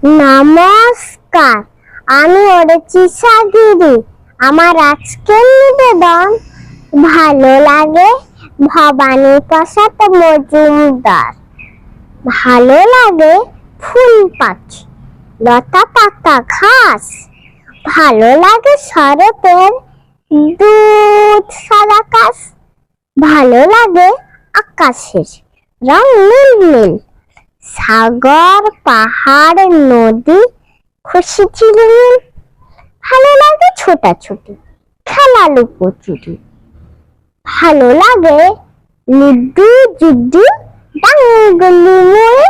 নমস্কার, আমি অর্চিতা গিরি। আমার আজকের নিবেদন ভালো লাগে ভবানী প্রসাদ মজুমদার। ভালো লাগে ফুল পাখি, লতা পাতা ঘাস, ভালো লাগে শরতের দুধ সাদা আকাশ, ভালো লাগে আকাশের রং নীল নীল, সাগর পাহাড় নদী খুশি চিরমিল, ভালো লাগে ছোটাছুটি খেলা লুকোচুরি, ভালো লাগে লুডু জুডু ডাঙ্গুলি মুড়ি,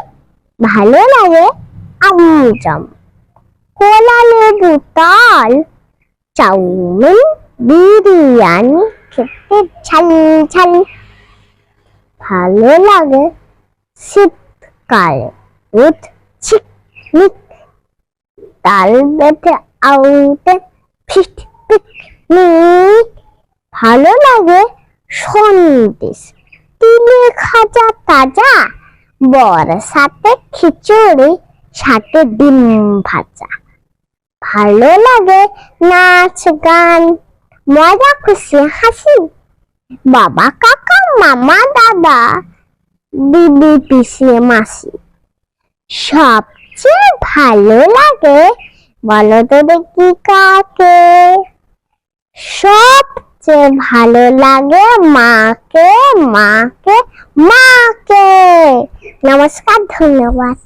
ভালো লাগে আমজাম কলা লেবু তাল, চাউমিন বিরিয়ানি খেতে ঝাল ঝাল, ভালো লাগে শীতকালে দুধ চিকমিক, তাল বেটে আউটে ফিট পিকনিক, ভালো লাগে সন্দেশ তিলে খাজা তাজা, বর্ষাতে খিচুড়ি সাথে ডিম ভাজা, ভালো লাগে নাচ গান মজা খুশি হাসি, বাবা কাকা মামা দাদা দিদি পিসি মাসি, সবচেয়ে ভালো লাগে বলো তো দেখি কাকে, সবচেয়ে ভালো লাগে মাকে মাকে মাকে। নমস্কার, ধন্যবাদ।